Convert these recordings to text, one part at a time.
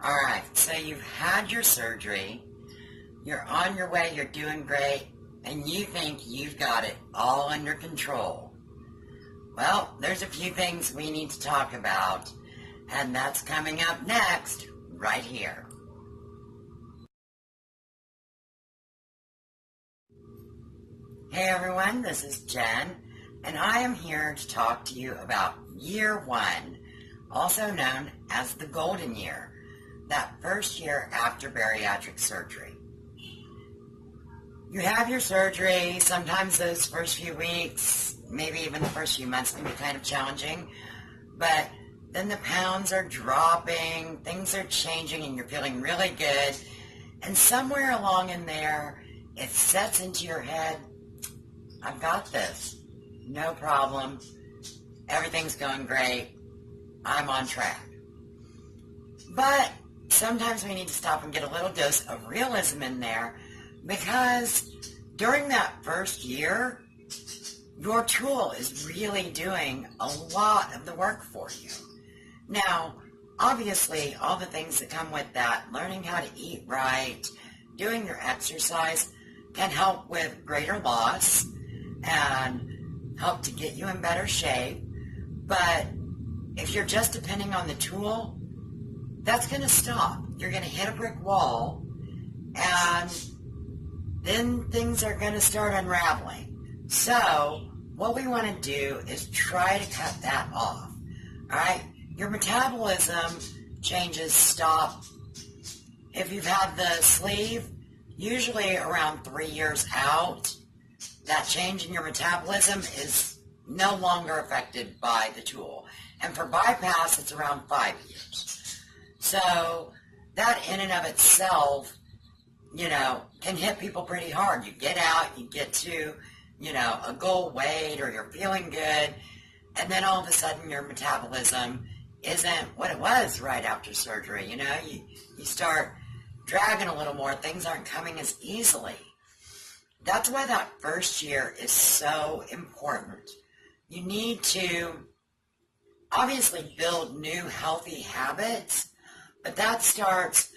All right, so you've had your surgery, you're on your way, you're doing great, and you think you've got it all under control. Well, there's a few things we need to talk about, and that's coming up next, right here. Hey everyone, this is Jen, and I am here to talk to you about year one, also known as the golden year, that first year after bariatric surgery. You have your surgery, sometimes those first few weeks, maybe even the first few months can be kind of challenging, but then the pounds are dropping, things are changing, and you're feeling really good, and somewhere along in there, it sets into your head, I've got this, no problem, everything's going great, I'm on track. But sometimes we need to stop and get a little dose of realism in there, because during that first year, your tool is really doing a lot of the work for you. Now, obviously, all the things that come with that, learning how to eat right, doing your exercise, can help with greater loss and help to get you in better shape. But if you're just depending on the tool, that's going to stop. You're going to hit a brick wall, and then things are going to start unraveling. So what we want to do is try to cut that off. All right? Your metabolism changes stop. If you've had the sleeve, usually around 3 years out, that change in your metabolism is no longer affected by the tool. And for bypass, it's around 5 years. So that in and of itself, can hit people pretty hard. You get out, you get to, a goal weight, or you're feeling good, and then all of a sudden your metabolism isn't what it was right after surgery. You start dragging a little more, things aren't coming as easily. That's why that first year is so important. You need to obviously build new healthy habits, but that starts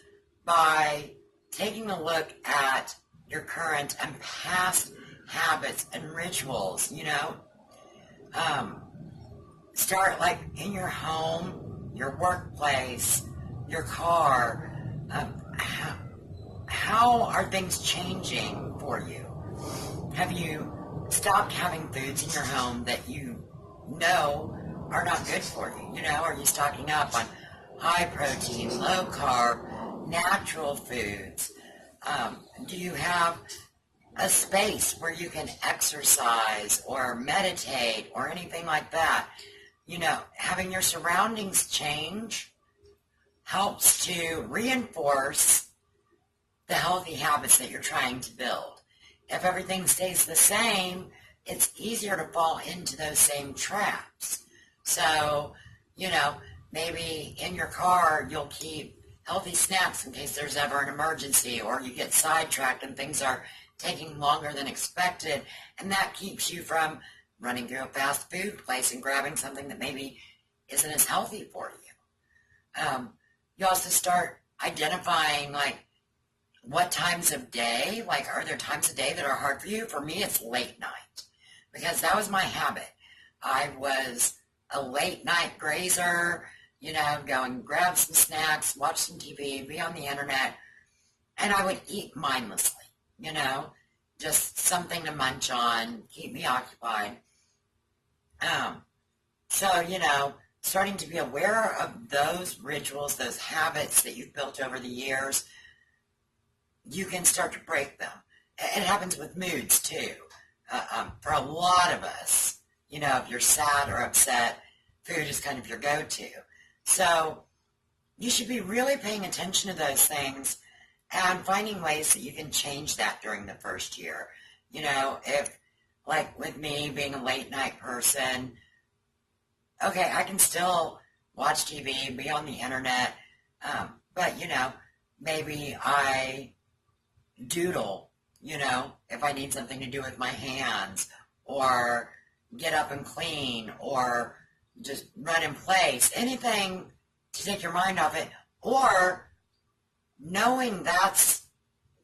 by taking a look at your current and past habits and rituals, start like in your home, your workplace, your car. How are things changing for you? Have you stopped having foods in your home that you know are not good for you? Are you stocking up on high protein, low carb, natural foods? Do you have a space where you can exercise or meditate or anything like that? Having your surroundings change helps to reinforce the healthy habits that you're trying to build. If everything stays the same, it's easier to fall into those same traps. So, maybe in your car you'll keep healthy snacks in case there's ever an emergency, or you get sidetracked and things are taking longer than expected, and that keeps you from running through a fast food place and grabbing something that maybe isn't as healthy for you. You also start identifying, what times of day, are there times of day that are hard for you? For me, it's late night, because that was my habit. I was a late night grazer, go and grab some snacks, watch some TV, be on the internet, and I would eat mindlessly, just something to munch on, keep me occupied. Starting to be aware of those rituals, those habits that you've built over the years, you can start to break them. It happens with moods too. For a lot of us, if you're sad or upset, food is kind of your go-to. So you should be really paying attention to those things and finding ways that you can change that during the first year. If, like with me being a late night person, okay, I can still watch TV, be on the internet, but, maybe I doodle, if I need something to do with my hands, or get up and clean, or just run in place, anything to take your mind off it. Or knowing that's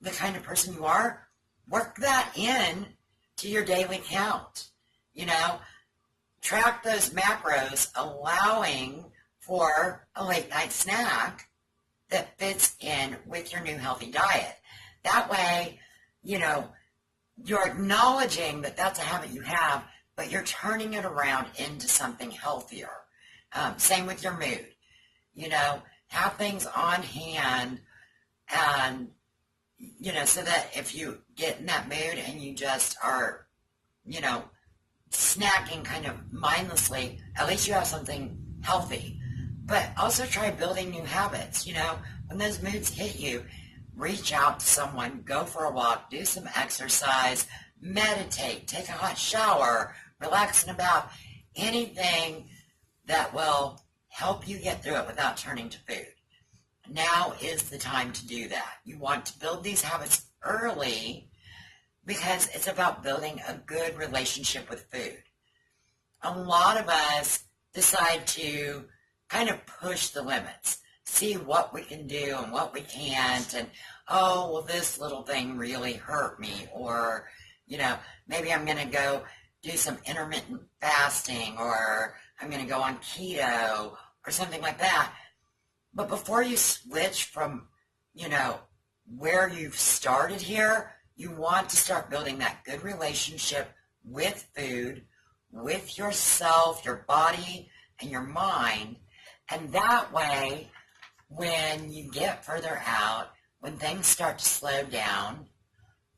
the kind of person you are, work that in to your daily count. You know, track those macros, allowing for a late night snack that fits in with your new healthy diet. That way, you know, you're acknowledging that that's a habit you have, but you're turning it around into something healthier. Same with your mood. You know, have things on hand, and, you know, so that if you get in that mood and you just are, you know, snacking kind of mindlessly, at least you have something healthy. But also try building new habits. You know, when those moods hit you, reach out to someone, go for a walk, do some exercise, meditate, take a hot shower, relax and about, anything that will help you get through it without turning to food. Now is the time to do that. You want to build these habits early because it's about building a good relationship with food. A lot of us decide to kind of push the limits, see what we can do and what we can't, and, oh, well, this little thing really hurt me, or, you know, maybe I'm going to go do some intermittent fasting, or I'm going to go on keto, or something like that. But before you switch from, you know, where you've started here, you want to start building that good relationship with food, with yourself, your body, and your mind. And that way, when you get further out, when things start to slow down,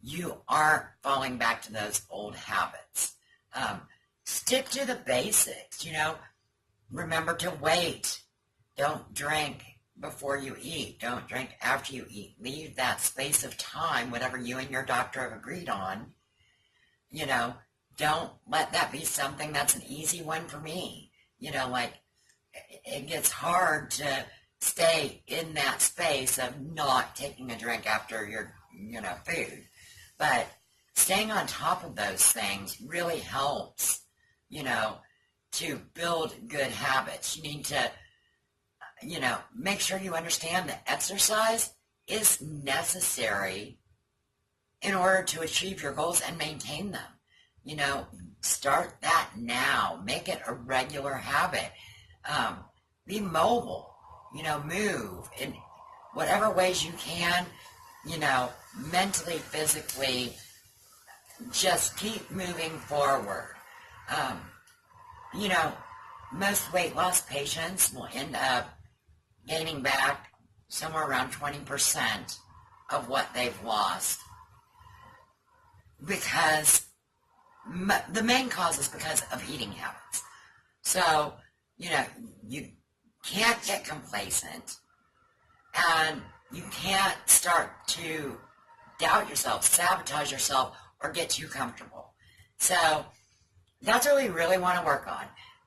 you aren't falling back to those old habits. Stick to the basics, you know. Remember to wait. Don't drink before you eat. Don't drink after you eat. Leave that space of time, whatever you and your doctor have agreed on. You know, don't let that be something that's an easy one for me. You know, like, it gets hard to stay in that space of not taking a drink after your, you know, food. But staying on top of those things really helps, you know, to build good habits. You need to, you know, make sure you understand that exercise is necessary in order to achieve your goals and maintain them. You know, start that now. Make it a regular habit. Be mobile, you know, move in whatever ways you can, you know, mentally, physically, just keep moving forward. You know, most weight loss patients will end up gaining back somewhere around 20% of what they've lost, because the main cause is because of eating habits. So, you know, you can't get complacent, and you can't start to doubt yourself, sabotage yourself, or get too comfortable. So that's what we really want to work on,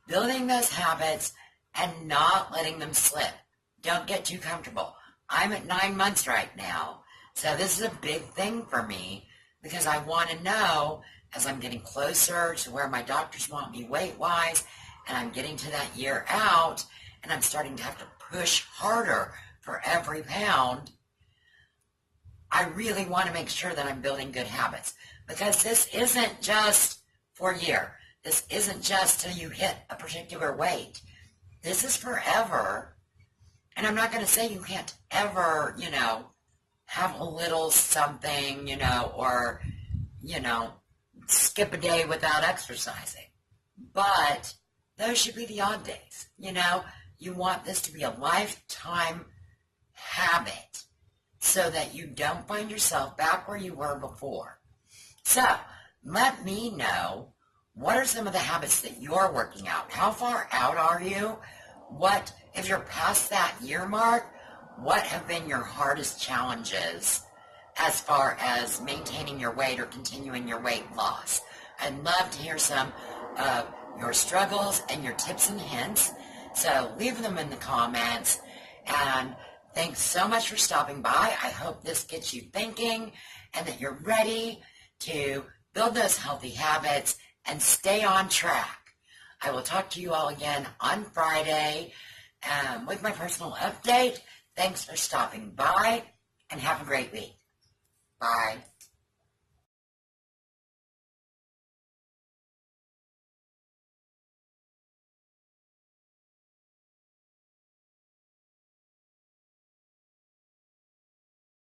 building those habits and not letting them slip. Don't get too comfortable. I'm at 9 months right now, so this is a big thing for me, because I want to know, as I'm getting closer to where my doctors want me weight-wise, and I'm getting to that year out, and I'm starting to have to push harder for every pound, I really want to make sure that I'm building good habits, because this isn't just for a year. This isn't just till you hit a particular weight. This is forever. And I'm not going to say you can't ever, you know, have a little something, you know, or, you know, skip a day without exercising. But those should be the odd days, you know. You want this to be a lifetime habit so that you don't find yourself back where you were before. So let me know, what are some of the habits that you're working out? How far out are you? What, if you're past that year mark, what have been your hardest challenges as far as maintaining your weight or continuing your weight loss? I'd love to hear some of your struggles and your tips and hints. So leave them in the comments. And thanks so much for stopping by. I hope this gets you thinking and that you're ready to build those healthy habits and stay on track. I will talk to you all again on Friday with my personal update. Thanks for stopping by. and have a great week. Bye.